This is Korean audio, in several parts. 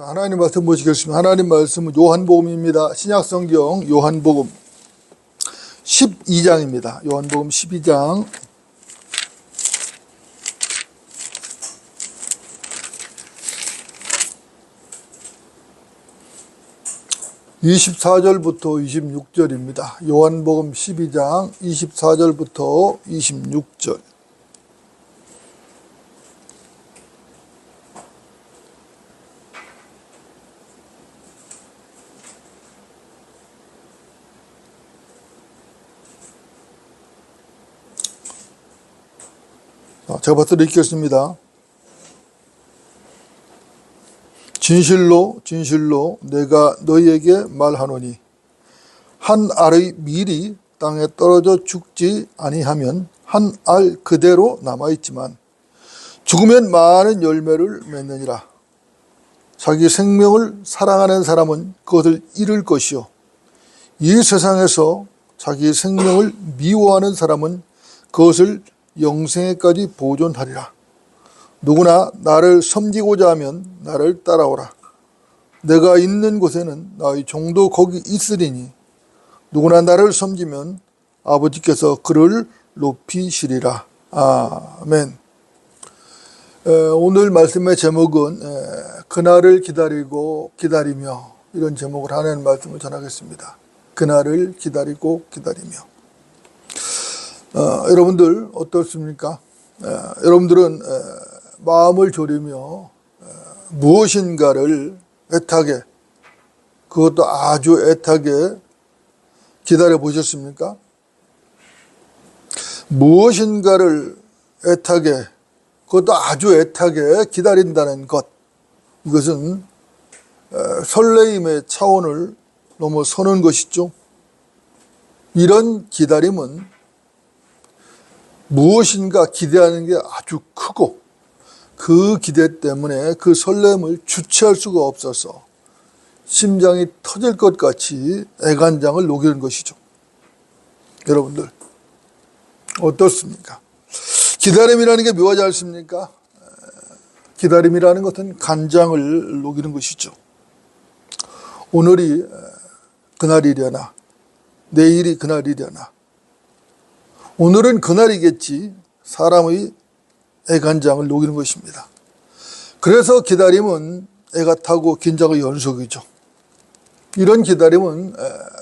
하나님 말씀 보시겠습니다. 하나님 말씀은 요한복음입니다. 신약성경 요한복음 12장입니다. 요한복음 12장 24절부터 26절입니다. 요한복음 12장 24절부터 26절. 제가 받들어 읽겠습니다. 진실로 진실로 내가 너희에게 말하노니 한 알의 밀이 땅에 떨어져 죽지 아니하면 한 알 그대로 남아있지만 죽으면 많은 열매를 맺느니라. 자기 생명을 사랑하는 사람은 그것을 잃을 것이요 이 세상에서 자기 생명을 미워하는 사람은 그것을 영생에까지 보존하리라. 누구나 나를 섬기고자 하면 나를 따라오라. 내가 있는 곳에는 나의 종도 거기 있으리니 누구나 나를 섬기면 아버지께서 그를 높이시리라. 아멘. 오늘 말씀의 제목은 그날을 기다리고 기다리며, 이런 제목을 하는 말씀을 전하겠습니다. 그날을 기다리고 기다리며. 여러분들 어떻습니까? 여러분들은 마음을 졸이며 무엇인가를 애타게, 그것도 아주 애타게 기다려 보셨습니까? 무엇인가를 애타게, 그것도 아주 애타게 기다린다는 것, 이것은 설레임의 차원을 넘어서는 것이죠. 이런 기다림은 무엇인가 기대하는 게 아주 크고 그 기대 때문에 그 설렘을 주체할 수가 없어서 심장이 터질 것 같이 애간장을 녹이는 것이죠. 여러분들 어떻습니까? 기다림이라는 게 묘하지 않습니까? 기다림이라는 것은 간장을 녹이는 것이죠. 오늘이 그날이려나 내일이 그날이려나, 오늘은 그날이겠지, 사람의 애간장을 녹이는 것입니다. 그래서 기다림은 애가 타고 긴장의 연속이죠. 이런 기다림은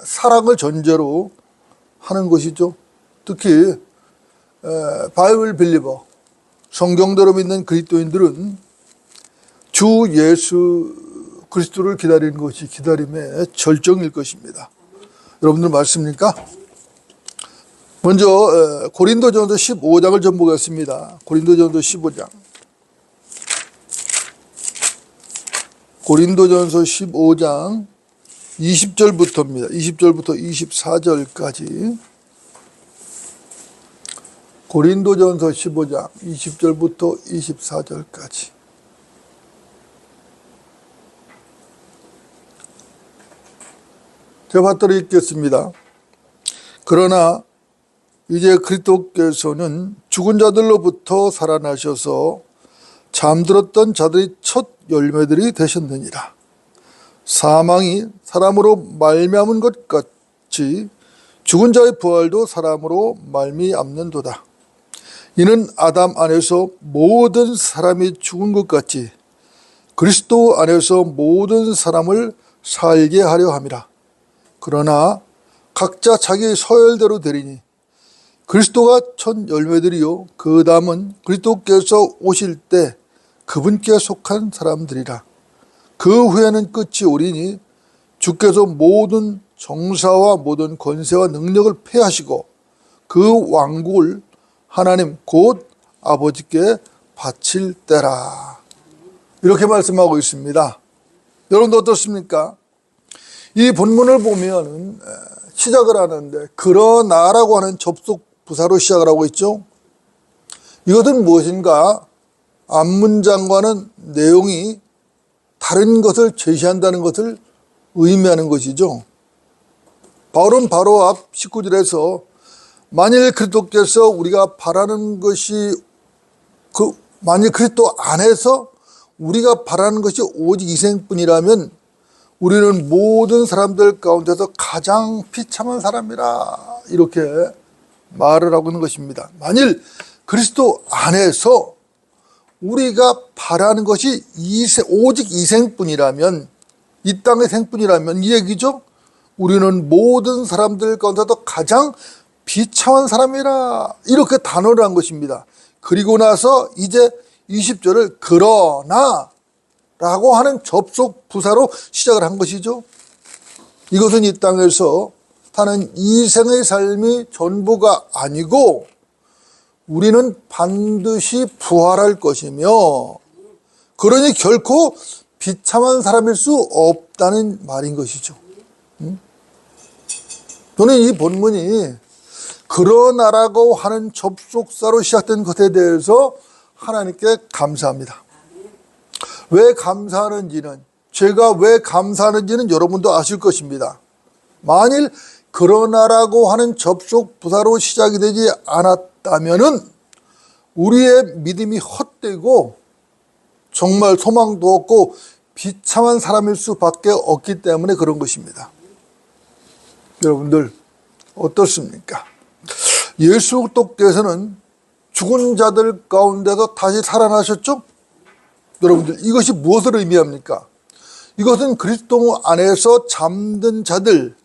사랑을 전제로 하는 것이죠. 특히 바이블 빌리버, 성경대로 믿는 그리스도인들은 주 예수 그리스도를 기다리는 것이 기다림의 절정일 것입니다. 여러분들 맞습니까? 먼저 고린도전서 15장을 좀 보겠습니다. 고린도전서 15장. 고린도전서 15장 20절부터입니다. 20절부터 24절까지. 고린도전서 15장 20절부터 24절까지. 제가 받들어 읽겠습니다. 그러나 이제 그리스도께서는 죽은 자들로부터 살아나셔서 잠들었던 자들의 첫 열매들이 되셨느니라. 사망이 사람으로 말미암은 것 같이 죽은 자의 부활도 사람으로 말미암는도다. 이는 아담 안에서 모든 사람이 죽은 것 같이 그리스도 안에서 모든 사람을 살게 하려 함이라. 그러나 각자 자기 서열대로 되리니 그리스도가 첫 열매들이요 그 다음은 그리스도께서 오실 때 그분께 속한 사람들이라. 그 후에는 끝이 오리니 주께서 모든 정사와 모든 권세와 능력을 폐하시고 그 왕국을 하나님 곧 아버지께 바칠 때라. 이렇게 말씀하고 있습니다. 여러분도 어떻습니까? 이 본문을 보면 시작을 하는데 그러나라고 하는 접속 부사로 시작을 하고 있죠. 이것은 무엇인가? 앞문장과는 내용이 다른 것을 제시한다는 것을 의미하는 것이죠. 바울은 바로 앞 19절에서 만일 그리스도께서 우리가 바라는 것이 만일 그리스도 안에서 우리가 바라는 것이 오직 이생뿐이라면 우리는 모든 사람들 가운데서 가장 비참한 사람이라 이렇게 말을 하고 있는 것입니다. 만일 그리스도 안에서 우리가 바라는 것이 오직 이생뿐이라면, 이 땅의 생뿐이라면 이 얘기죠. 우리는 모든 사람들 가운데서 가장 비참한 사람이라 이렇게 단언을 한 것입니다. 그리고 나서 이제 20절을 그러나 라고 하는 접속 부사로 시작을 한 것이죠. 이것은 이 땅에서 사는 이생의 삶이 전부가 아니고 우리는 반드시 부활할 것이며, 그러니 결코 비참한 사람일 수 없다는 말인 것이죠. 저는 이 본문이 그러나라고 하는 접속사로 시작된 것에 대해서 하나님께 감사합니다. 왜 감사하는지는, 제가 왜 감사하는지는 여러분도 아실 것입니다. 만일 그러나라고 하는 접속 부사로 시작이 되지 않았다면은 우리의 믿음이 헛되고 정말 소망도 없고 비참한 사람일 수밖에 없기 때문에 그런 것입니다. 여러분들 어떻습니까? 예수 그리스도께서는 죽은 자들 가운데서 다시 살아나셨죠? 여러분들 이것이 무엇을 의미합니까? 이것은 그리스도 안에서 잠든 자들,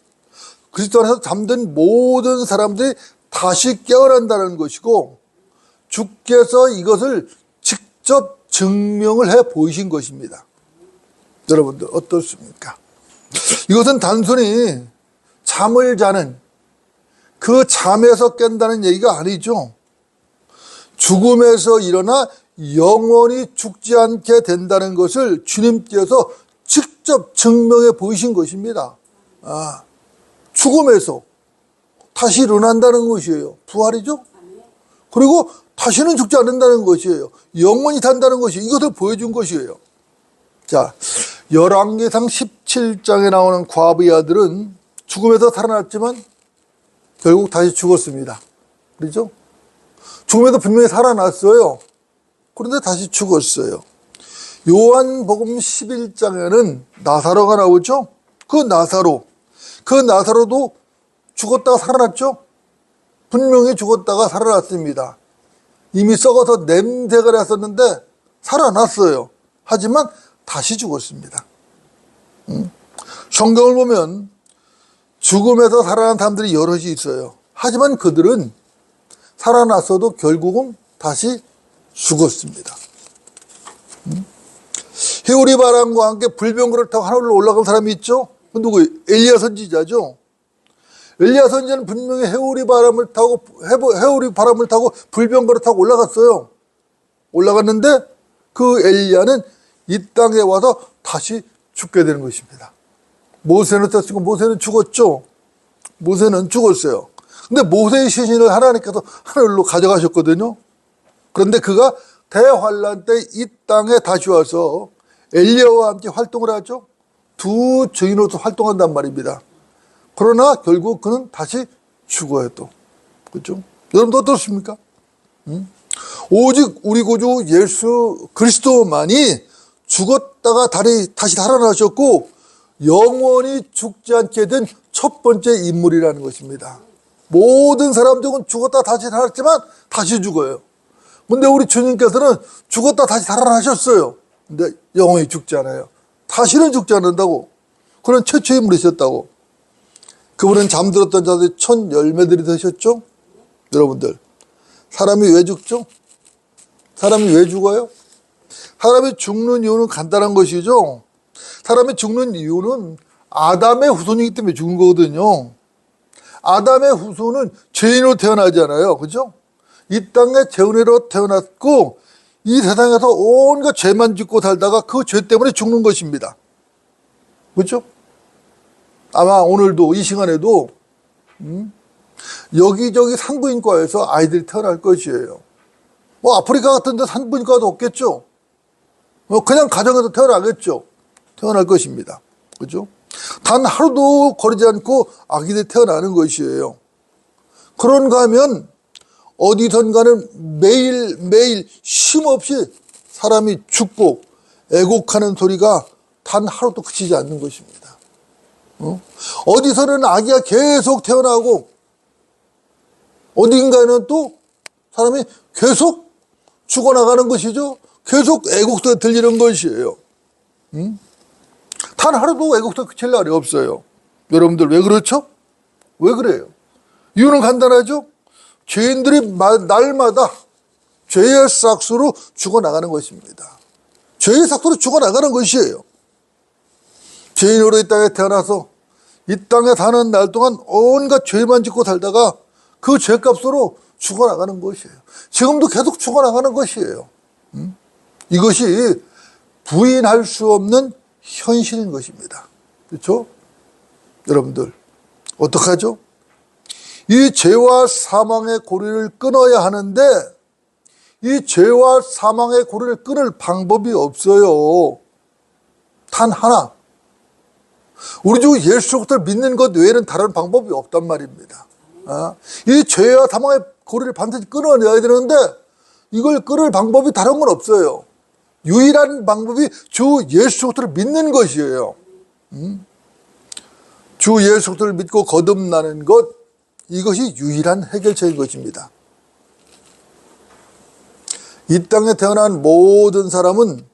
그리스도 안에서 잠든 모든 사람들이 다시 깨어난다는 것이고, 주께서 이것을 직접 증명을 해 보이신 것입니다. 여러분들 어떻습니까? 이것은 단순히 잠을 자는, 그 잠에서 깬다는 얘기가 아니죠. 죽음에서 일어나 영원히 죽지 않게 된다는 것을 주님께서 직접 증명해 보이신 것입니다. 죽음에서 다시 일어난다는 것이에요. 부활이죠. 그리고 다시는 죽지 않는다는 것이에요. 영원히 산다는 것이, 이것을 보여준 것이에요. 자, 열왕기상 17장에 나오는 과부의 아들은 죽음에서 살아났지만 결국 다시 죽었습니다. 그렇죠? 죽음에서 분명히 살아났어요. 그런데 다시 죽었어요. 요한복음 11장에는 나사로가 나오죠. 그 나사로도 죽었다가 살아났죠. 분명히 죽었다가 살아났습니다. 이미 썩어서 냄새가 났었는데 살아났어요. 하지만 다시 죽었습니다. 성경을 보면 죽음에서 살아난 사람들이 여럿이 있어요. 하지만 그들은 살아났어도 결국은 다시 죽었습니다. 해오리 바람과 함께 불병거를 타고 하늘로 올라간 사람이 있죠. 그 누구? 엘리야 선지자죠. 엘리야 선지자는 분명히 해오리 바람을 타고 불병거를 타고 올라갔어요. 올라갔는데 그 엘리야는 이 땅에 와서 다시 죽게 되는 것입니다. 모세는 어땠고 모세는 죽었죠. 모세는 죽었어요. 근데 모세의 시신을 하나님께서 하늘로 가져가셨거든요. 그런데 그가 대환란 때 이 땅에 다시 와서 엘리야와 함께 활동을 하죠. 두 증인으로서 활동한단 말입니다. 그러나 결국 그는 다시 죽어요 또. 그렇죠? 여러분도 어떻습니까? 오직 우리 구주 예수 그리스도만이 죽었다가 다시 살아나셨고 영원히 죽지 않게 된 첫 번째 인물이라는 것입니다. 모든 사람들은 죽었다 다시 살았지만 다시 죽어요. 근데 우리 주님께서는 죽었다 다시 살아나셨어요. 근데 영원히 죽지 않아요. 다시는 죽지 않는다고. 그런 최초의 인물이셨다고. 그분은 잠들었던 자들이 첫 열매들이 되셨죠. 여러분들 사람이 왜 죽죠? 사람이 왜 죽어요? 사람이 죽는 이유는 간단한 것이죠. 사람이 죽는 이유는 아담의 후손이기 때문에 죽는 거거든요. 아담의 후손은 죄인으로 태어나잖아요. 그죠? 이 땅에 죄인으로 태어났고 이 세상에서 온갖 죄만 짓고 살다가 그 죄 때문에 죽는 것입니다. 그렇죠? 아마 오늘도 이 시간에도 여기저기 산부인과에서 아이들이 태어날 것이에요. 뭐 아프리카 같은 데 산부인과도 없겠죠. 그냥 가정에서 태어나겠죠. 태어날 것입니다. 그렇죠? 단 하루도 거리지 않고 아기들이 태어나는 것이에요. 그런가 하면 어디선가는 매일매일 쉼없이 사람이 죽고 애곡하는 소리가 단 하루도 그치지 않는 것입니다. 어디서는 아기가 계속 태어나고 어딘가에는 또 사람이 계속 죽어나가는 것이죠. 계속 애곡소리가 들리는 것이에요. 단 하루도 애곡소리가 그칠 날이 없어요. 여러분들 왜 그렇죠? 왜 그래요? 이유는 간단하죠. 죄인들이 날마다 죄의 삭수로 죽어나가는 것입니다. 죄의 삭수로 죽어나가는 것이에요. 죄인으로 이 땅에 태어나서 이 땅에 사는 날 동안 온갖 죄만 짓고 살다가 그 죄값으로 죽어나가는 것이에요. 지금도 계속 죽어나가는 것이에요. 이것이 부인할 수 없는 현실인 것입니다. 그렇죠? 여러분들 어떡하죠? 이 죄와 사망의 고리를 끊어야 하는데 이 죄와 사망의 고리를 끊을 방법이 없어요. 단 하나. 우리 주 예수 그리스도를 믿는 것 외에는 다른 방법이 없단 말입니다. 이 죄와 사망의 고리를 반드시 끊어내야 되는데 이걸 끊을 방법이 다른 건 없어요. 유일한 방법이 주 예수 그리스도를 믿는 것이에요. 주 예수 그리스도를 믿고 거듭나는 것, 이것이 유일한 해결책인 것입니다. 이 땅에 태어난 모든 사람은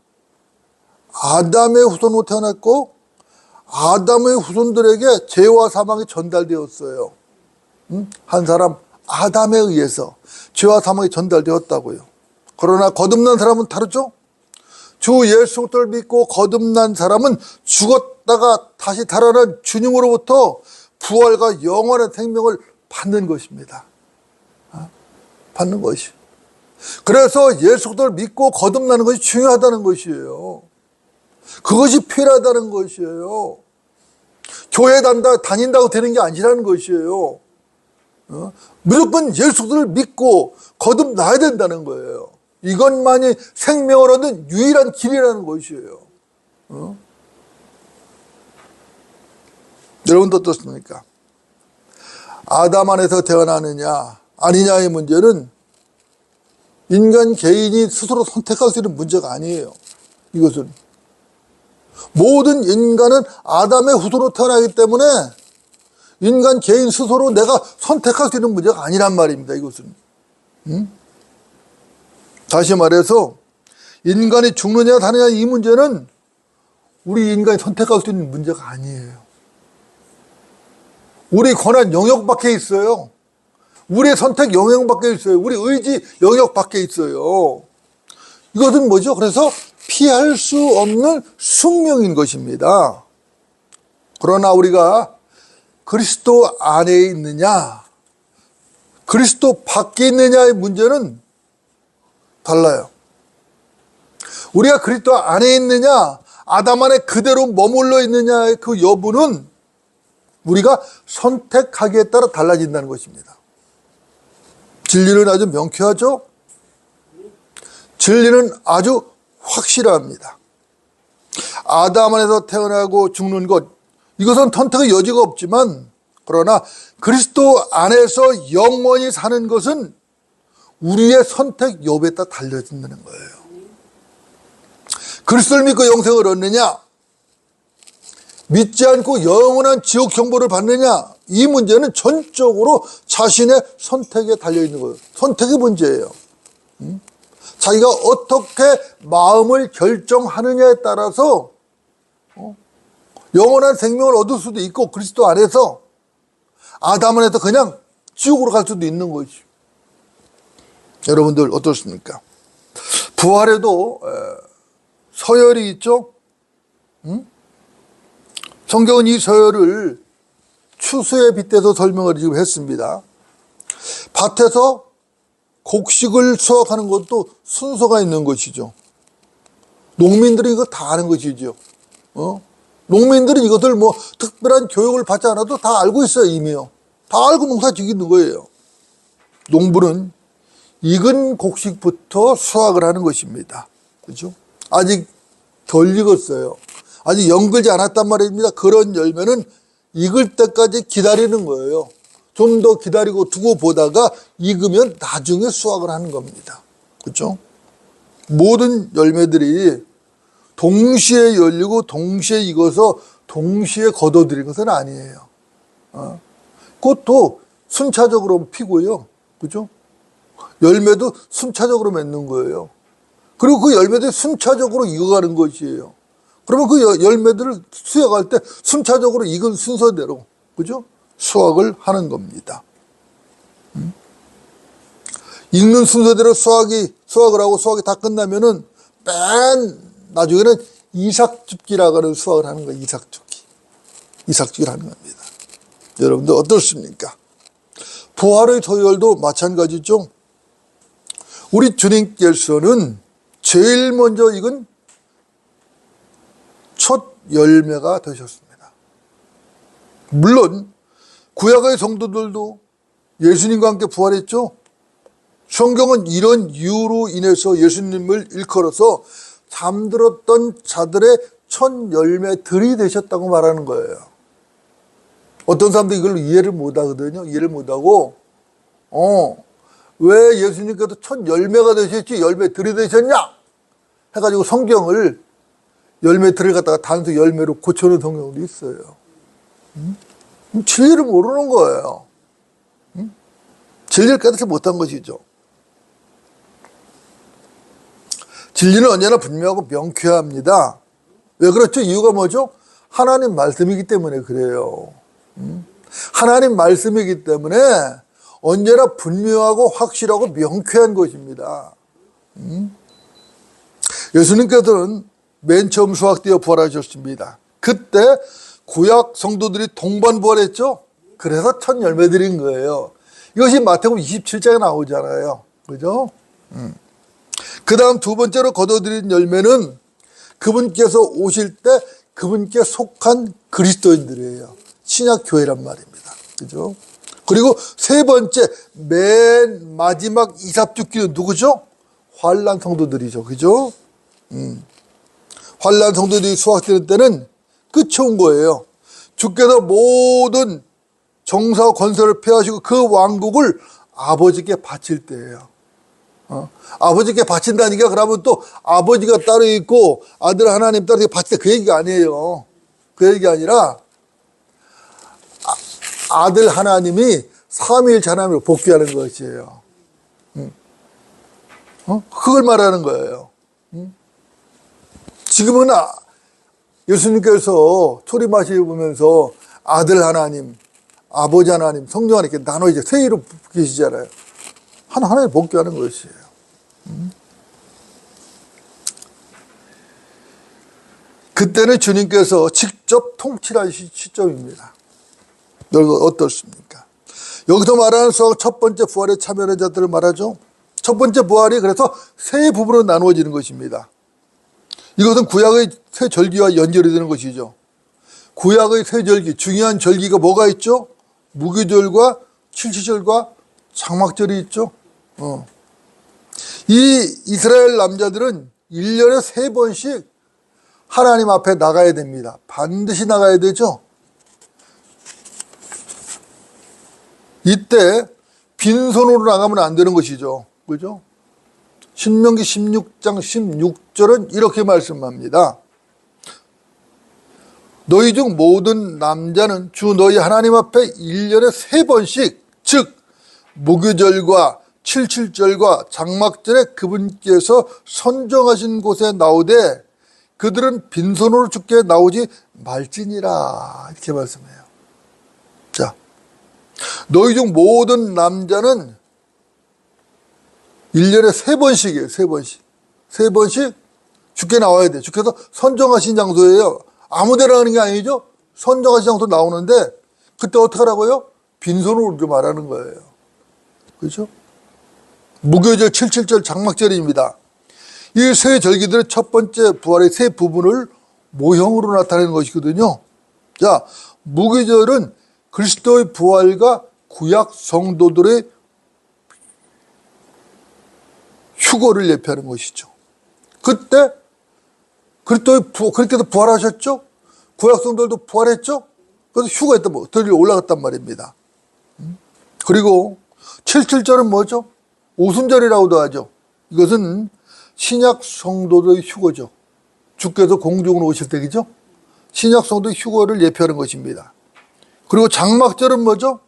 아담의 후손으로 태어났고 아담의 후손들에게 죄와 사망이 전달되었어요. 한 사람 아담에 의해서 죄와 사망이 전달되었다고요. 그러나 거듭난 사람은 다르죠. 주 예수 그리스도를 믿고 거듭난 사람은 죽었다가 다시 살아난 주님으로부터 부활과 영원한 생명을 받는 것입니다. 받는 것이. 그래서 예수 그리스도를 믿고 거듭나는 것이 중요하다는 것이에요. 그것이 필요하다는 것이에요. 교회 다닌다고 되는 게 아니라는 것이에요. 무조건 예수 그리스도를 믿고 거듭나야 된다는 거예요. 이것만이 생명을 얻는 유일한 길이라는 것이에요. 여러분도 어떻습니까? 아담 안에서 태어나느냐 아니냐의 문제는 인간 개인이 스스로 선택할 수 있는 문제가 아니에요. 이것은 모든 인간은 아담의 후손으로 태어나기 때문에 인간 개인 스스로 내가 선택할 수 있는 문제가 아니란 말입니다. 이것은. 다시 말해서 인간이 죽느냐 사느냐 이 문제는 우리 인간이 선택할 수 있는 문제가 아니에요. 우리 권한 영역 밖에 있어요. 우리의 선택 영역 밖에 있어요. 우리 의지 영역 밖에 있어요. 이것은 뭐죠? 그래서 피할 수 없는 숙명인 것입니다. 그러나 우리가 그리스도 안에 있느냐 그리스도 밖에 있느냐의 문제는 달라요. 우리가 그리스도 안에 있느냐 아담 안에 그대로 머물러 있느냐의 그 여부는 우리가 선택하기에 따라 달라진다는 것입니다. 진리는 아주 명쾌하죠? 진리는 아주 확실합니다. 아담 안에서 태어나고 죽는 것, 이것은 선택의 여지가 없지만 그러나 그리스도 안에서 영원히 사는 것은 우리의 선택 여부에 따라 달려진다는 거예요. 그리스도를 믿고 영생을 얻느냐 믿지 않고 영원한 지옥 형벌을 받느냐 이 문제는 전적으로 자신의 선택에 달려있는 거예요. 선택의 문제예요. 자기가 어떻게 마음을 결정하느냐에 따라서 영원한 생명을 얻을 수도 있고 그리스도 안에서 아담 안에서 그냥 지옥으로 갈 수도 있는 거지. 여러분들 어떻습니까? 부활에도 서열이 있죠. 성경은 이 서열을 추수에 빗대서 설명을 지금 했습니다. 밭에서 곡식을 수확하는 것도 순서가 있는 것이죠. 농민들은 이거 다 아는 것이죠. 농민들은 이것을 뭐 특별한 교육을 받지 않아도 다 알고 있어요, 이미요. 다 알고 농사 지기는 거예요. 농부는 익은 곡식부터 수확을 하는 것입니다. 그렇죠? 아직 덜 익었어요. 아직 연글지 않았단 말입니다. 그런 열매는 익을 때까지 기다리는 거예요. 좀 더 기다리고 두고 보다가 익으면 나중에 수확을 하는 겁니다. 그렇죠? 모든 열매들이 동시에 열리고 동시에 익어서 동시에 걷어들인 것은 아니에요. 꽃도 순차적으로 피고요. 그죠? 열매도 순차적으로 맺는 거예요. 그리고 그 열매들이 순차적으로 익어가는 것이에요. 그러면 그 열매들을 수확할 때 순차적으로 익은 순서대로, 그죠? 수확을 하는 겁니다. 익는 순서대로 수확을 하고 수확이 다 끝나면은 맨 나중에는 이삭죽기라고 하는 수확을 하는 거예요. 이삭죽기를 하는 겁니다. 여러분들 어떻습니까? 부활의 토요일도 마찬가지죠. 우리 주님께서는 제일 먼저 익은 첫 열매가 되셨습니다. 물론 구약의 성도들도 예수님과 함께 부활했죠. 성경은 이런 이유로 인해서 예수님을 일컬어서 잠들었던 자들의 첫 열매들이 되셨다고 말하는 거예요. 어떤 사람들이 이걸 이해를 못하거든요. 이해를 못하고 왜 예수님께서 첫 열매가 되셨지 열매들이 되셨냐 해가지고 성경을 열매들을 갖다가 단수 열매로 고쳐놓은 성경도 있어요. 진리를 모르는 거예요. 진리를 깨닫지 못한 것이죠. 진리는 언제나 분명하고 명쾌합니다. 왜 그렇죠? 이유가 뭐죠? 하나님 말씀이기 때문에 그래요. 하나님 말씀이기 때문에 언제나 분명하고 확실하고 명쾌한 것입니다. 예수님께서는 맨 처음 수확되어 부활하셨습니다. 그때 구약 성도들이 동반 부활했죠? 그래서 첫 열매 드린 거예요. 이것이 마태복음 27장에 나오잖아요. 그죠? 그 다음 두 번째로 거둬들인 열매는 그분께서 오실 때 그분께 속한 그리스도인들이에요. 신약교회란 말입니다. 그죠? 그리고 세 번째, 맨 마지막 이삭죽기는 누구죠? 환난 성도들이죠. 그죠? 환난 성도들이 수확되는 때는 끝이 온 거예요. 주께서 모든 정사와 권세를 폐하시고 그 왕국을 아버지께 바칠 때예요. 아버지께 바친다니까 그러면 또 아버지가 따로 있고 아들 하나님 따로 바친다 그 얘기가 아니에요. 그 얘기가 아니라 아들 하나님이 삼위일체 하나님으로 복귀하는 것이에요. 그걸 말하는 거예요. 지금은 예수님께서 초리 마시면서 아들 하나님, 아버지 하나님, 성령 하나님 이렇게 나눠 이제 세위로 계시잖아요. 하나님이 복귀하는 것이에요. 그때는 주님께서 직접 통치하실 시점입니다. 여러분 어떻습니까? 여기서 말하는 수학 첫 번째 부활에 참여하는 자들을 말하죠. 첫 번째 부활이 그래서 세 부분으로 나누어지는 것입니다. 이것은 구약의 세 절기와 연결이 되는 것이죠. 구약의 세 절기, 중요한 절기가 뭐가 있죠? 무교절과 칠칠절과 장막절이 있죠. 이 이스라엘 남자들은 1년에 3번씩 하나님 앞에 나가야 됩니다. 반드시 나가야 되죠. 이때 빈손으로 나가면 안 되는 것이죠. 그죠? 신명기 16장 16절은 이렇게 말씀합니다. 너희 중 모든 남자는 주 너희 하나님 앞에 1년에 3번씩 즉 무교절과 칠칠절과 장막절에 그분께서 선정하신 곳에 나오되 그들은 빈손으로 주께 나오지 말지니라 이렇게 말씀해요. 자, 너희 중 모든 남자는 1년에 3번씩이에요. 3번씩. 3번씩 주께 나와야 돼. 주께서 선정하신 장소예요. 아무 데나 하는 게 아니죠. 선정하신 장소 나오는데 그때 어떻게 하라고요? 빈손으로 좀 말하는 거예요. 그렇죠? 무교절, 칠칠절, 장막절입니다. 이 세 절기들의 첫 번째 부활의 세 부분을 모형으로 나타내는 것이거든요. 자, 무교절은 그리스도의 부활과 구약 성도들의 휴거를 예표하는 것이죠. 그때 그렇게도 부활하셨죠? 구약 성도들도 부활했죠? 그래서 휴거했던 들이 올라갔단 말입니다. 그리고 칠칠절은 뭐죠? 오순절이라고도 하죠. 이것은 신약 성도들의 휴거죠. 주께서 공중으로 오실 때이죠. 신약성도 휴거를 예표하는 것입니다. 그리고 장막절은 뭐죠?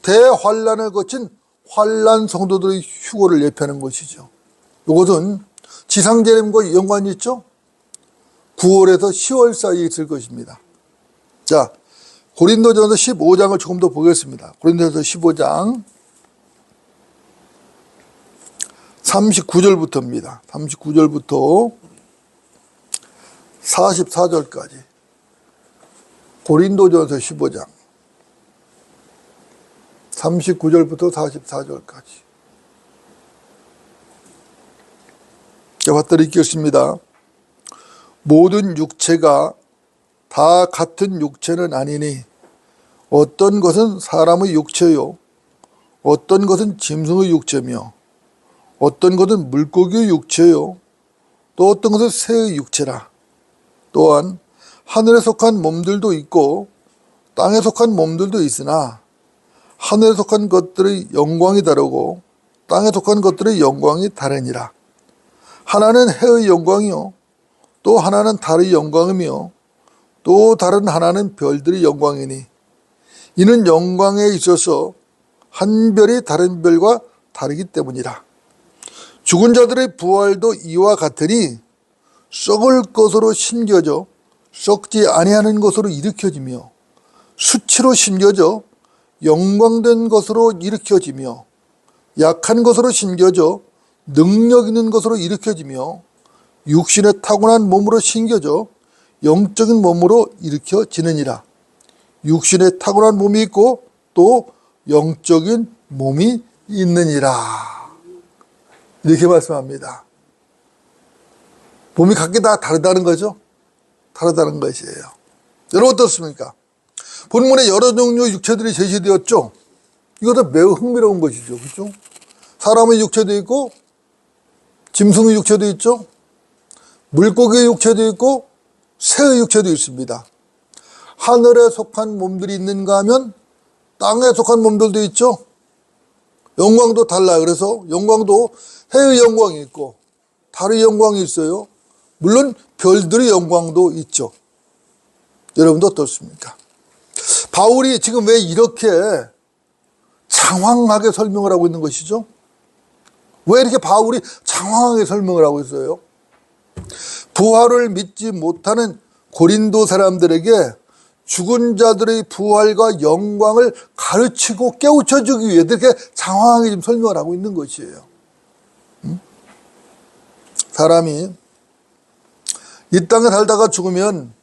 대환란을 거친 환란 성도들의 휴거를 예표하는 것이죠. 이것은 지상재림과 연관이 있죠. 9월에서 10월 사이에 있을 것입니다. 자, 고린도전서 15장을 조금 더 보겠습니다. 고린도전서 15장 39절부터입니다. 39절부터 44절까지. 고린도전서 15장 39절부터 44절까지. 자, 받들어 읽겠습니다. 모든 육체가 다 같은 육체는 아니니 어떤 것은 사람의 육체요, 어떤 것은 짐승의 육체며, 어떤 것은 물고기의 육체요, 또 어떤 것은 새의 육체라. 또한 하늘에 속한 몸들도 있고 땅에 속한 몸들도 있으나 하늘에 속한 것들의 영광이 다르고 땅에 속한 것들의 영광이 다르니라. 하나는 해의 영광이요, 또 하나는 달의 영광이며, 또 다른 하나는 별들의 영광이니 이는 영광에 있어서 한 별이 다른 별과 다르기 때문이라. 죽은 자들의 부활도 이와 같으니 썩을 것으로 심겨져 썩지 아니하는 것으로 일으켜지며, 수치로 심겨져 영광된 것으로 일으켜지며, 약한 것으로 심겨져 능력 있는 것으로 일으켜지며, 육신의 타고난 몸으로 심겨져 영적인 몸으로 일으켜지느니라. 육신의 타고난 몸이 있고 또 영적인 몸이 있느니라. 이렇게 말씀합니다. 몸이 각기 다 다르다는 거죠. 다르다는 것이에요. 여러분 어떻습니까? 본문에 여러 종류의 육체들이 제시되었죠. 이것도 매우 흥미로운 것이죠. 그렇죠? 사람의 육체도 있고 짐승의 육체도 있죠. 물고기의 육체도 있고 새의 육체도 있습니다. 하늘에 속한 몸들이 있는가 하면 땅에 속한 몸들도 있죠. 영광도 달라요. 그래서 영광도 해의 영광이 있고 달의 영광이 있어요. 물론 별들의 영광도 있죠. 여러분도 어떻습니까? 바울이 지금 왜 이렇게 장황하게 설명을 하고 있는 것이죠? 왜 이렇게 바울이 장황하게 설명을 하고 있어요? 부활을 믿지 못하는 고린도 사람들에게 죽은 자들의 부활과 영광을 가르치고 깨우쳐주기 위해 이렇게 장황하게 지금 설명을 하고 있는 것이에요. 사람이 이 땅에 살다가 죽으면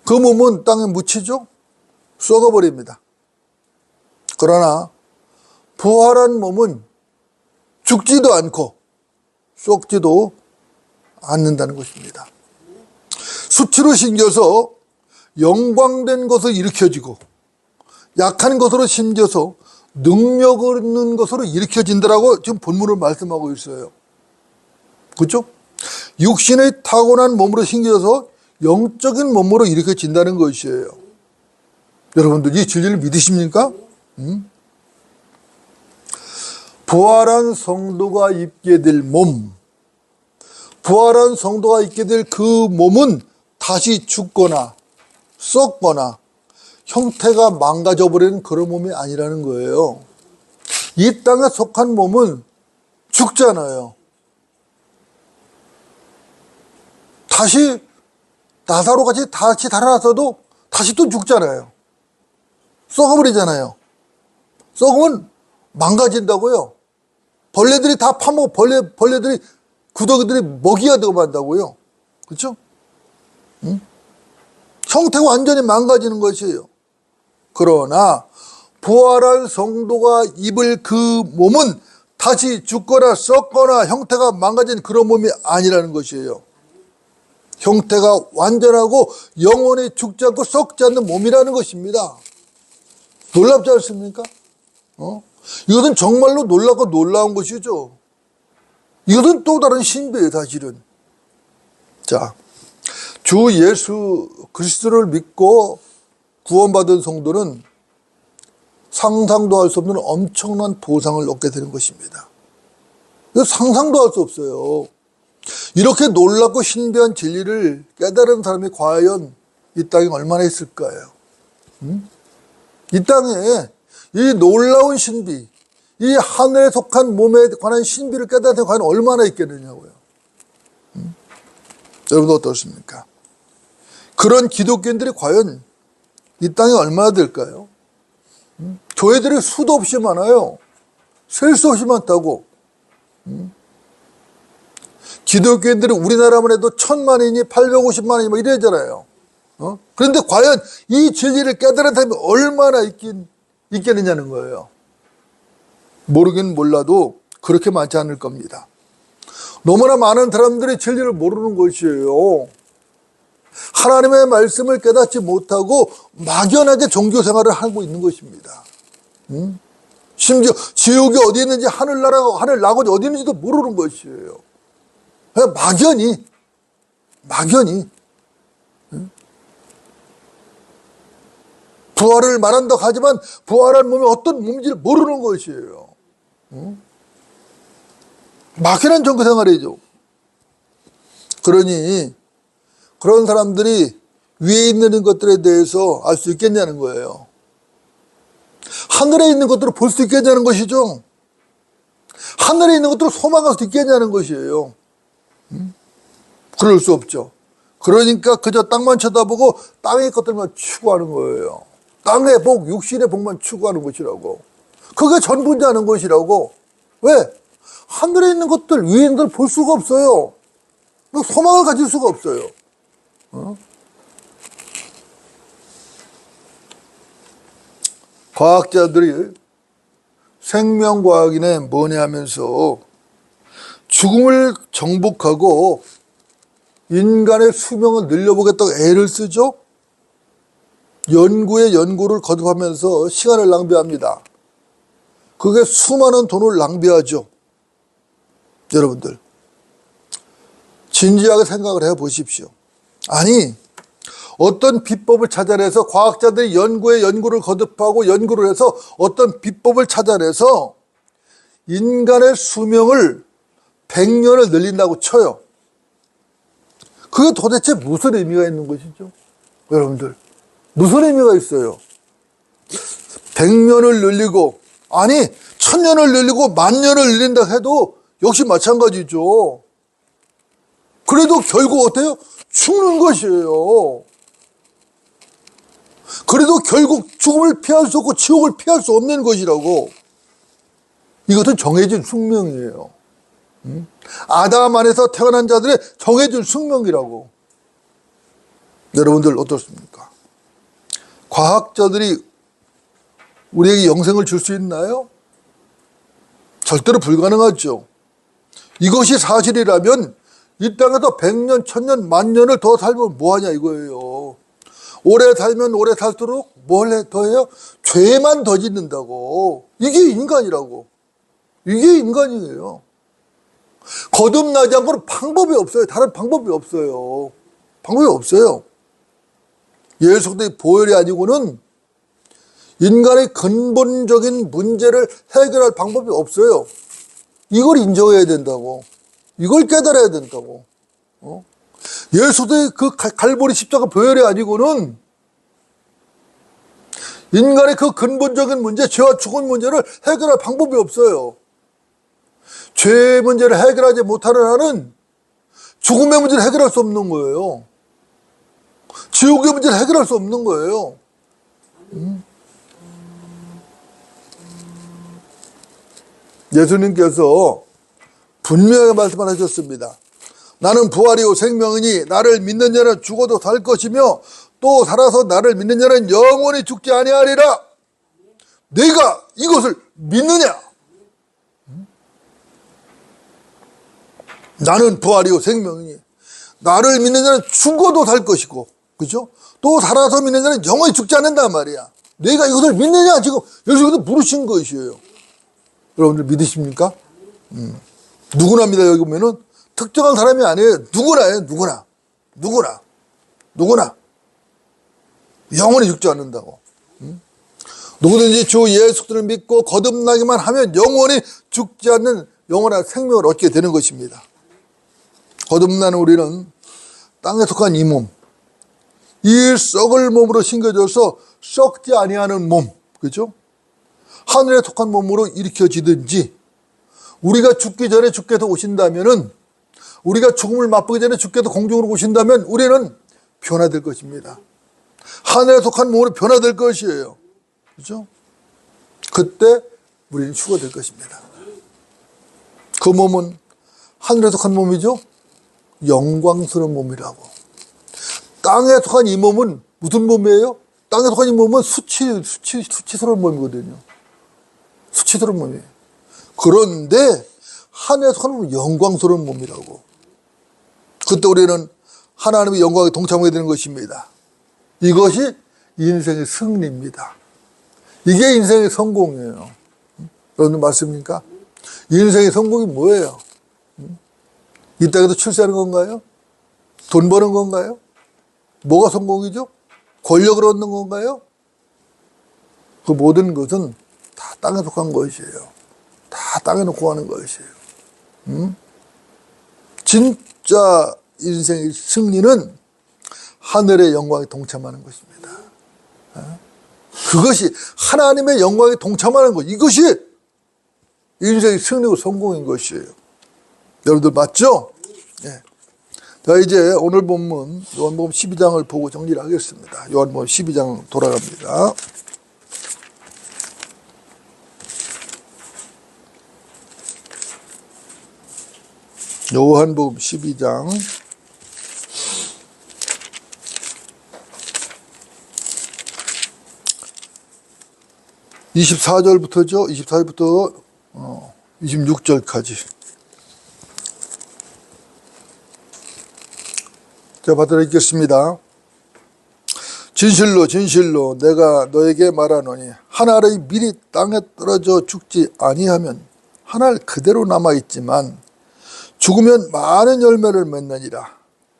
그 몸은 땅에 묻히죠? 썩어버립니다. 그러나 부활한 몸은 죽지도 않고 썩지도 않는다는 것입니다. 수치로 심겨서 영광된 것을 일으켜지고 약한 것으로 심겨서 능력 있는 것으로 일으켜진다라고 지금 본문을 말씀하고 있어요. 그렇죠? 육신의 타고난 몸으로 심겨서 영적인 몸으로 일으켜진다는 것이에요. 여러분들 이 진리를 믿으십니까? 부활한 성도가 입게 될 몸, 부활한 성도가 입게 될 그 몸은 다시 죽거나 썩거나 형태가 망가져버리는 그런 몸이 아니라는 거예요. 이 땅에 속한 몸은 죽잖아요. 다시 나사로같이 다시 달아났어도 다시 또 죽잖아요. 썩어버리잖아요. 썩으면 망가진다고요. 벌레들이 다 파먹고 벌레들이 구더기들이 먹이가 되고 만다고요. 그렇죠? 형태가 완전히 망가지는 것이에요. 그러나 부활한 성도가 입을 그 몸은 다시 죽거나 썩거나 형태가 망가진 그런 몸이 아니라는 것이에요. 형태가 완전하고 영원히 죽지 않고 썩지 않는 몸이라는 것입니다. 놀랍지 않습니까? 이것은 정말로 놀랍고 놀라운 것이죠. 이것은 또 다른 신비예요, 사실은. 자, 주 예수 그리스도를 믿고 구원받은 성도는 상상도 할 수 없는 엄청난 보상을 얻게 되는 것입니다. 이거 상상도 할 수 없어요. 이렇게 놀랍고 신비한 진리를 깨달은 사람이 과연 이 땅에 얼마나 있을까요? 이 땅에 이 놀라운 신비, 이 하늘에 속한 몸에 관한 신비를 깨달은 사람이 과연 얼마나 있겠느냐고요. 여러분 어떻습니까? 그런 기독교인들이 과연 이 땅에 얼마나 될까요? 교회들이 수도 없이 많아요. 셀 수 없이 많다고. 기독교인들이 우리나라만 해도 1000만이니 850만이니 뭐 이래잖아요. 그런데 과연 이 진리를 깨달은 사람이 얼마나 있겠느냐는 거예요. 모르긴 몰라도 그렇게 많지 않을 겁니다. 너무나 많은 사람들이 진리를 모르는 것이에요. 하나님의 말씀을 깨닫지 못하고 막연하게 종교 생활을 하고 있는 것입니다. 심지어 지옥이 어디 있는지 하늘 낙원이 어디 있는지도 모르는 것이에요. 그냥 막연히 부활을 말한다고 하지만 부활한 몸이 어떤 몸인지를 모르는 것이에요. 막연한 종교 생활이죠. 그러니 그런 사람들이 위에 있는 것들에 대해서 알 수 있겠냐는 거예요. 하늘에 있는 것들을 볼 수 있겠냐는 것이죠. 하늘에 있는 것들을 소망할 수 있겠냐는 것이에요. 그럴 수 없죠. 그러니까 그저 땅만 쳐다보고 땅의 것들만 추구하는 거예요. 땅의 복, 육신의 복만 추구하는 것이라고. 그게 전부자는 것이라고. 왜? 하늘에 있는 것들, 위에 있는 것들 볼 수가 없어요. 소망을 가질 수가 없어요. 과학자들이 생명과학이네 뭐네 하면서 죽음을 정복하고 인간의 수명을 늘려보겠다고 애를 쓰죠. 연구에 연구를 거듭하면서 시간을 낭비합니다. 그게 수많은 돈을 낭비하죠. 여러분들 진지하게 생각을 해보십시오. 아니 어떤 비법을 찾아내서 과학자들이 연구에 연구를 거듭하고 연구를 해서 어떤 비법을 찾아내서 인간의 수명을 100년을 늘린다고 쳐요. 그게 도대체 무슨 의미가 있는 것이죠? 여러분들 무슨 의미가 있어요? 100년을 늘리고 아니 1000년을 늘리고 10,000년을 늘린다 해도 역시 마찬가지죠. 그래도 결국 어때요? 죽는 것이에요. 그래도 결국 죽음을 피할 수 없고 지옥을 피할 수 없는 것이라고. 이것은 정해진 숙명이에요. 아담 안에서 태어난 자들의 정해진 숙명이라고. 여러분들 어떻습니까? 과학자들이 우리에게 영생을 줄 수 있나요? 절대로 불가능하죠. 이것이 사실이라면 이 땅에서 100년, 1000년, 10,000년을 더 살면 뭐하냐 이거예요. 오래 살면 오래 살수록 뭘 더 해요? 죄만 더 짓는다고. 이게 인간이라고. 이게 인간이에요. 거듭나지 않고는 방법이 없어요. 다른 방법이 없어요. 방법이 없어요. 예수 그리스도의 보혈이 아니고는 인간의 근본적인 문제를 해결할 방법이 없어요. 이걸 인정해야 된다고. 이걸 깨달아야 된다고. 예수의 그 갈보리 십자가 보혈이 아니고는 인간의 그 근본적인 문제, 죄와 죽은 문제를 해결할 방법이 없어요. 죄의 문제를 해결하지 못하는 한은 죽음의 문제를 해결할 수 없는 거예요. 지옥의 문제를 해결할 수 없는 거예요. 예수님께서 분명하게 말씀을 하셨습니다. 나는 부활이요 생명이니 나를 믿는 자는 죽어도 살 것이며 또 살아서 나를 믿는 자는 영원히 죽지 아니하리라. 내가 이것을 믿느냐? 나는 부활이요 생명이니 나를 믿는 자는 죽어도 살 것이고, 그죠? 또 살아서 믿는 자는 영원히 죽지 않는단 말이야. 내가 이것을 믿느냐? 지금 여기서 물으신 것이에요. 여러분들 믿으십니까? 누구나 믿어. 여기 보면은 특정한 사람이 아니에요. 누구나예요. 누구나 영원히 죽지 않는다고. 누구든지 주 예수 그리스도를 믿고 거듭나기만 하면 영원히 죽지 않는 영원한 생명을 얻게 되는 것입니다. 거듭난 우리는 땅에 속한 이 몸, 이 썩을 몸으로 심겨져서 썩지 아니하는 몸, 그죠? 하늘에 속한 몸으로 일으켜지든지, 우리가 죽기 전에 주께서 오신다면은, 우리가 죽음을 맛보기 전에 주께서 공중으로 오신다면 우리는 변화될 것입니다. 하늘에 속한 몸으로 변화될 것이에요. 그죠? 그때 우리는 휴거될 것입니다. 그 몸은 하늘에 속한 몸이죠? 영광스러운 몸이라고. 땅에 속한 이 몸은 무슨 몸이에요? 땅에 속한 이 몸은 수치스러운 몸이거든요. 수치스러운 몸이에요. 그런데 하늘에 속한 몸은 영광스러운 몸이라고. 그때 우리는 하나님의 영광에 동참하게 되는 것입니다. 이것이 인생의 승리입니다. 이게 인생의 성공이에요. 여러분 맞습니까? 인생의 성공이 뭐예요? 이 땅에서 출세하는 건가요? 돈 버는 건가요? 뭐가 성공이죠? 권력을 얻는 건가요? 그 모든 것은 다 땅에 속한 것이에요. 다 땅에 놓고 가는 것이에요. 진짜 인생의 승리는 하늘의 영광에 동참하는 것입니다. 그것이 하나님의 영광에 동참하는 것, 이것이 인생의 승리고 성공인 것이에요. 여러분들 맞죠? 네. 자, 이제 오늘 본문 요한복음 12장을 보고 정리를 하겠습니다. 요한복음 12장 돌아갑니다. 요한복음 12장 24절부터죠. 24절부터 26절까지. 자, 받들어 읽겠습니다. 진실로 진실로 내가 너에게 말하노니 한 알의 밀이 땅에 떨어져 죽지 아니하면 한 알 그대로 남아있지만 죽으면 많은 열매를 맺느니라.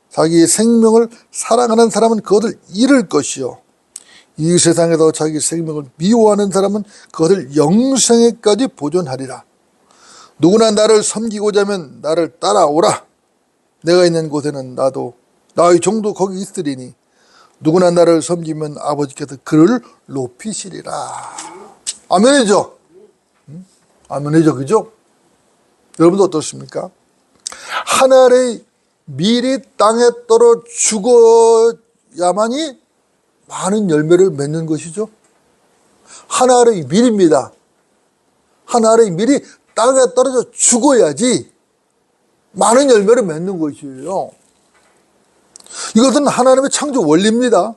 자기 생명을 사랑하는 사람은 그것을 잃을 것이요 이 세상에서 자기 생명을 미워하는 사람은 그것을 영생에까지 보존하리라. 누구나 나를 섬기고자 하면 나를 따라오라. 내가 있는 곳에는 나도 나의 종도 거기 있으리니 누구나 나를 섬기면 아버지께서 그를 높이시리라. 아멘이죠? 아멘이죠, 그죠? 여러분도 어떻습니까? 한 알의 밀이 땅에 떨어 죽어야만이 많은 열매를 맺는 것이죠. 한 알의 밀입니다. 한 알의 밀이 땅에 떨어져 죽어야지 많은 열매를 맺는 것이에요. 이것은 하나님의 창조 원리입니다.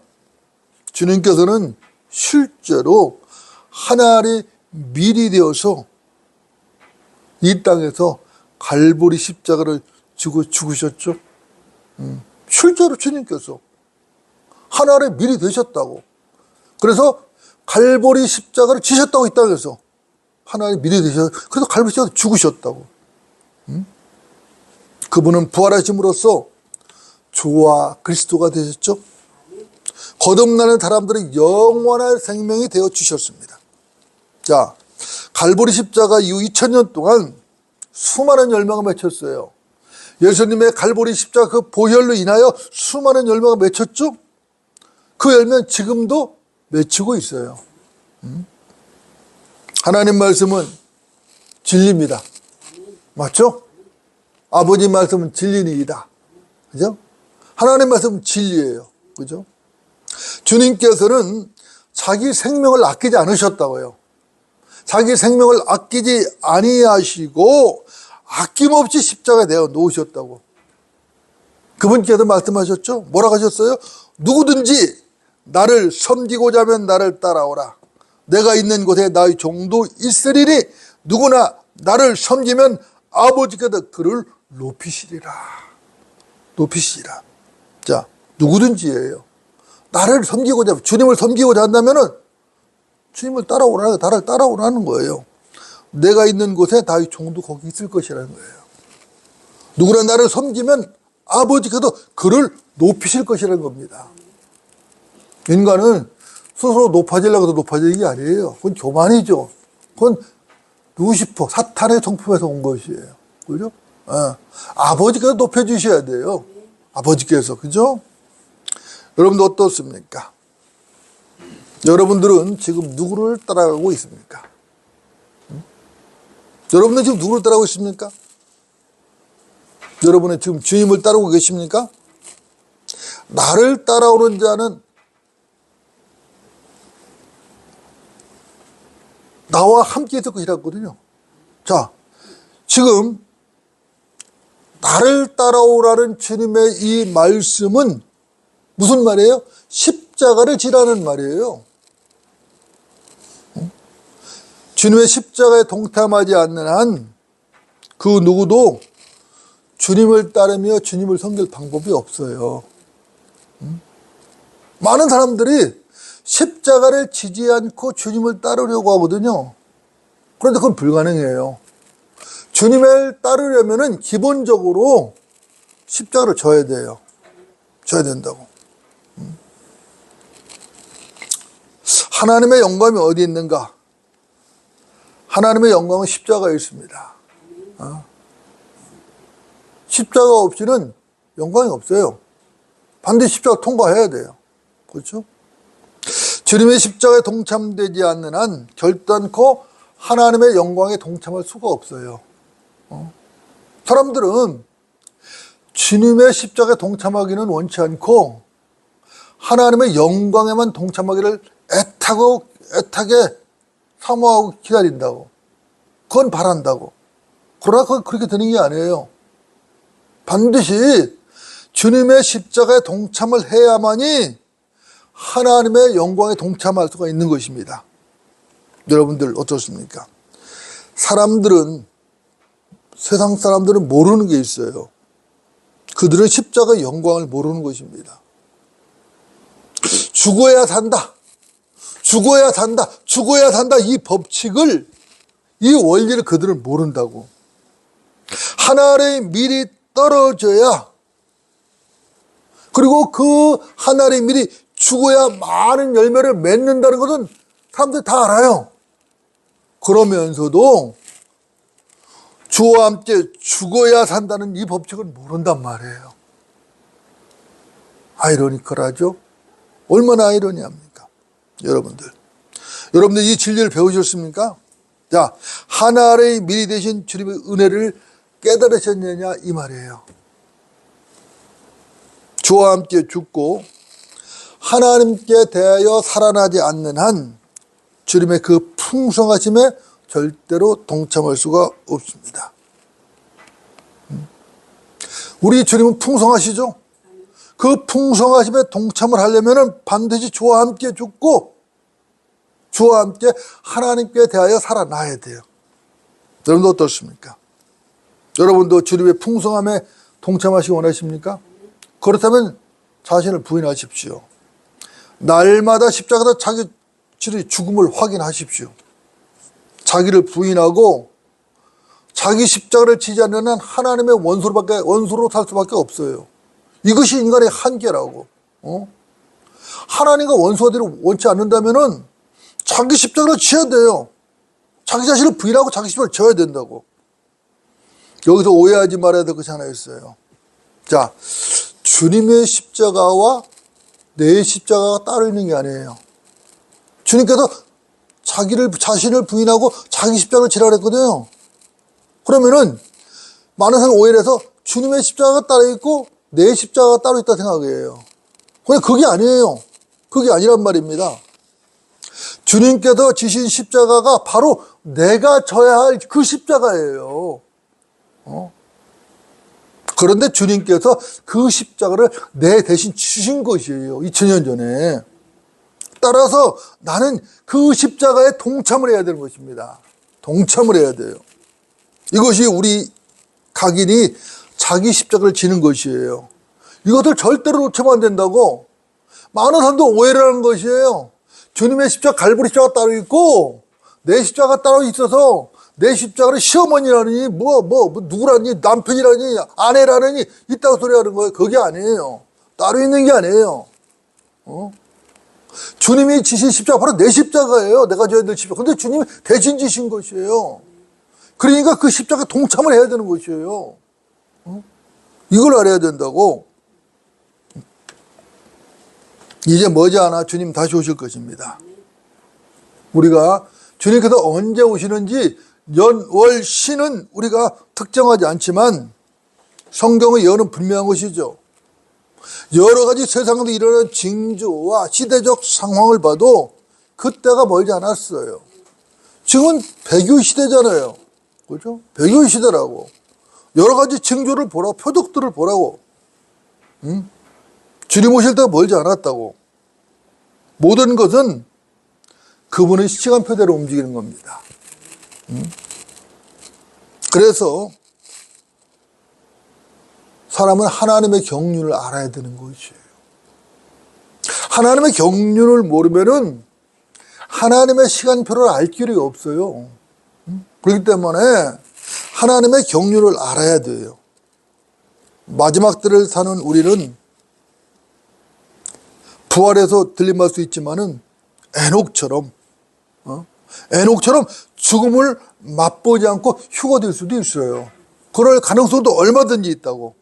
주님께서는 실제로 한 알의 밀이 되어서 이 땅에서 갈보리 십자가를 지고 죽으셨죠. 실제로 주님께서 하나의 밀이 되셨다고. 그래서 갈보리 십자가를 지셨다고 이 땅에서 하나의 밀이 되셨다고. 그래서 갈보리 십자가를 죽으셨다고. 그분은 부활하심으로써 주와 그리스도가 되셨죠. 거듭나는 사람들의 영원한 생명이 되어 주셨습니다. 자, 갈보리 십자가 이후 2000년 동안 수많은 열매가 맺혔어요. 예수님의 갈보리 십자가 그 보혈로 인하여 수많은 열매가 맺혔죠. 그 열매는 지금도 맺히고 있어요. 하나님 말씀은 진리입니다. 맞죠? 아버지 말씀은 진리이다. 그죠? 하나님 말씀은 진리예요. 그죠? 주님께서는 자기 생명을 아끼지 않으셨다고요. 자기 생명을 아끼지 아니하시고 아낌없이 십자가에 내어 놓으셨다고. 그분께서 말씀하셨죠. 뭐라고 하셨어요? 누구든지 나를 섬기고자 하면 나를 따라오라. 내가 있는 곳에 나의 종도 있으리니 누구나 나를 섬기면 아버지께서 그를 높이시리라. 높이시리라. 자, 누구든지예요. 나를 섬기고자, 주님을 섬기고자 한다면은 주님을 따라오라는, 나를 따라오라는 거예요. 내가 있는 곳에 나의 종도 거기 있을 것이라는 거예요. 누구나 나를 섬기면 아버지께서 그를 높이실 것이라는 겁니다. 인간은 스스로 높아지려고 해서 높아지는 게 아니에요. 그건 교만이죠. 그건 루시퍼, 사탄의 성품에서 온 것이에요. 그죠? 예. 아버지께서 높여주셔야 돼요. 아버지께서. 그죠? 여러분들 어떻습니까? 여러분들은 지금 누구를 따라가고 있습니까? 여러분은 지금 누구를 따라가고 있습니까? 여러분은 지금 주님을 따르고 계십니까? 나를 따라오는 자는 나와 함께 있을 것이라 했거든요. 자, 지금 나를 따라오라는 주님의 이 말씀은 무슨 말이에요? 십자가를 지라는 말이에요. 주님의 십자가에 동참하지 않는 한 그 누구도 주님을 따르며 주님을 섬길 방법이 없어요. 많은 사람들이 십자가를 지지 않고 주님을 따르려고 하거든요. 그런데 그건 불가능해요. 주님을 따르려면은 기본적으로 십자가를 져야 돼요. 져야 된다고. 하나님의 영광이 어디 있는가? 하나님의 영광은 십자가에 있습니다. 십자가 없이는 영광이 없어요. 반드시 십자가 통과해야 돼요. 그렇죠? 주님의 십자가에 동참되지 않는 한 결단코 하나님의 영광에 동참할 수가 없어요. 사람들은 주님의 십자가에 동참하기는 원치 않고 하나님의 영광에만 동참하기를 애타게 사모하고 기다린다고. 그건 바란다고. 그러나 그건 그렇게 되는 게 아니에요. 반드시 주님의 십자가에 동참을 해야만이 하나님의 영광에 동참할 수가 있는 것입니다. 여러분들 어떻습니까? 세상 사람들은 모르는 게 있어요. 그들은 십자가의 영광을 모르는 것입니다. 죽어야 산다. 죽어야 산다. 죽어야 산다. 이 법칙을, 이 원리를 그들은 모른다고. 하늘의 밀이 떨어져야, 그리고 그 하늘의 밀이 죽어야 많은 열매를 맺는다는 것은 사람들이 다 알아요. 그러면서도 주와 함께 죽어야 산다는 이 법칙을 모른단 말이에요. 아이러니컬하죠? 얼마나 아이러니합니까? 여러분들 이 진리를 배우셨습니까? 자, 하늘의 밀이 되신 주님의 은혜를 깨달으셨느냐 이 말이에요. 주와 함께 죽고 하나님께 대하여 살아나지 않는 한 주님의 그 풍성하심에 절대로 동참할 수가 없습니다. 우리 주님은 풍성하시죠? 그 풍성하심에 동참을 하려면 반드시 주와 함께 죽고 주와 함께 하나님께 대하여 살아나야 돼요. 여러분도 어떻습니까? 여러분도 주님의 풍성함에 동참하시기 원하십니까? 그렇다면 자신을 부인하십시오. 날마다 십자가에서 자기 죽음을 확인하십시오. 자기를 부인하고 자기 십자가를 지지 않는 한 하나님의 원수로 살 수밖에 없어요. 이것이 인간의 한계라고. 하나님과 원수가 되기를 원치 않는다면은 자기 십자가를 지어야 돼요. 자기 자신을 부인하고 자기 십자가를 져야 된다고. 여기서 오해하지 말아야 될 것이 하나 있어요. 자, 주님의 십자가와 내 십자가가 따로 있는 게 아니에요. 주님께서 자신을 부인하고 자기 십자가를 지라 그랬거든요. 그러면은 많은 사람이 오해를 해서 주님의 십자가가 따로 있고 내 십자가가 따로 있다 생각해요. 근데 그게 아니에요. 그게 아니란 말입니다. 주님께서 지신 십자가가 바로 내가 져야 할 그 십자가예요. 그런데 주님께서 그 십자가를 내 대신 주신 것이에요. 2000년 전에. 따라서 나는 그 십자가에 동참을 해야 되는 것입니다. 동참을 해야 돼요. 이것이 우리 각인이 자기 십자가를 지는 것이에요. 이것을 절대로 놓치면 안 된다고. 많은 사람도 오해를 하는 것이에요. 주님의 십자가, 갈보리 십자가 따로 있고 내 십자가 따로 있어서 내 십자가를 시어머니라니 누구라니 남편이라니 아내라니 있다고 소리하는 거예요. 그게 아니에요. 따로 있는 게 아니에요. 주님이 지신 십자가 바로 내 십자가예요. 내가 져야 될 십자가. 근데 주님이 대신 지신 것이에요. 그러니까 그 십자가에 동참을 해야 되는 것이에요. 이걸 알아야 된다고. 이제 머지않아 주님 다시 오실 것입니다. 우리가 주님께서 언제 오시는지 연, 월, 시는 우리가 특정하지 않지만 성경의 예언은 분명한 것이죠. 여러 가지 세상에서 일어나는 징조와 시대적 상황을 봐도 그때가 멀지 않았어요. 지금은 배교 시대잖아요. 그죠? 배교 시대라고. 여러 가지 징조를 보라고, 표적들을 보라고. 응? 주님 오실 때가 멀지 않았다고. 모든 것은 그분의 시간표대로 움직이는 겁니다. 그래서 사람은 하나님의 경륜을 알아야 되는 것이에요. 하나님의 경륜을 모르면은 하나님의 시간표를 알 길이 없어요. 그렇기 때문에 하나님의 경륜을 알아야 돼요. 마지막 때를 사는 우리는 부활해서 들림할 수 있지만은 에녹처럼 죽음을 맛보지 않고 휴거될 수도 있어요. 그럴 가능성도 얼마든지 있다고.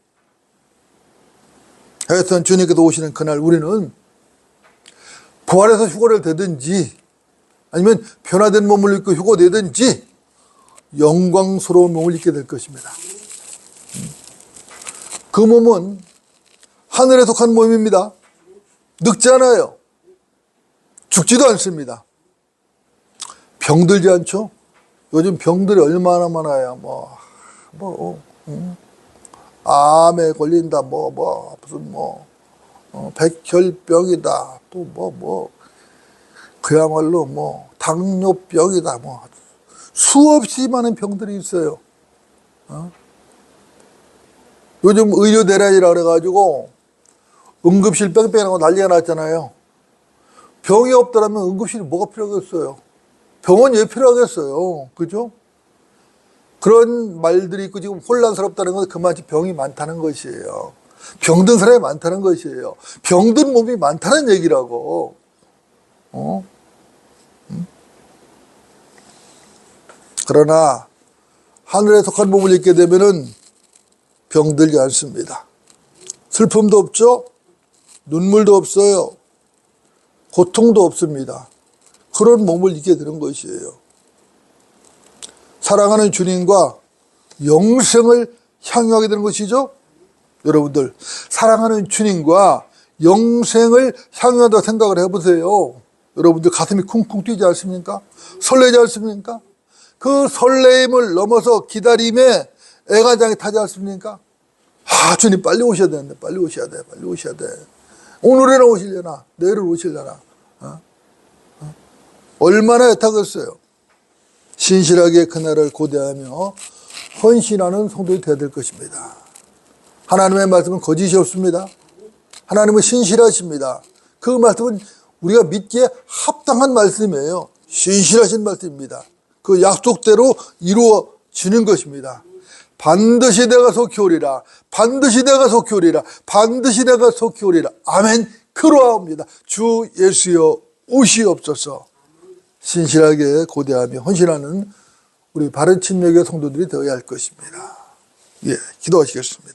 하여튼 주님께서 오시는 그날 우리는 부활해서 휴거를 되든지 아니면 변화된 몸을 입고 휴거되든지 영광스러운 몸을 입게 될 것입니다. 그 몸은 하늘에 속한 몸입니다. 늙지 않아요. 죽지도 않습니다. 병들지 않죠? 요즘 병들이 얼마나 많아요. 암에 걸린다, 무슨 백혈병이다, 또 그야말로 당뇨병이다, 수없이 많은 병들이 있어요. 요즘 의료 대란이라 그래가지고 응급실 뺑뺑하고 난리가 났잖아요. 병이 없더라면 응급실이 뭐가 필요하겠어요? 병원 왜 필요하겠어요? 그죠? 그런 말들이 있고 지금 혼란스럽다는 건 그만큼 병이 많다는 것이에요. 병든 사람이 많다는 것이에요. 병든 몸이 많다는 얘기라고. 그러나 하늘에 속한 몸을 입게 되면은 병들지 않습니다. 슬픔도 없죠? 눈물도 없어요. 고통도 없습니다. 그런 몸을 입게 되는 것이에요. 사랑하는 주님과 영생을 향유하게 되는 것이죠. 여러분들 사랑하는 주님과 영생을 향유한다고 생각을 해보세요. 여러분들 가슴이 쿵쿵 뛰지 않습니까? 설레지 않습니까? 그 설레임을 넘어서 기다림에 애간장이 타지 않습니까? 주님 빨리 오셔야 되는데 빨리 오셔야 돼. 빨리 오셔야 돼. 오늘이나 오시려나 내일 오시려나 얼마나 애타겠어요. 신실하게 그날을 고대하며 헌신하는 성도들이 되어야 될 것입니다. 하나님의 말씀은 거짓이 없습니다. 하나님은 신실하십니다. 그 말씀은 우리가 믿기에 합당한 말씀이에요. 신실하신 말씀입니다. 그 약속대로 이루어지는 것입니다. 반드시 내가 속히 오리라. 반드시 내가 속히 오리라. 반드시 내가 속히 오리라. 아멘. 그러하옵니다. 주 예수여 오시옵소서. 신실하게 고대하며 헌신하는 우리 바른 침략의 성도들이 되어야 할 것입니다. 예, 기도하시겠습니다.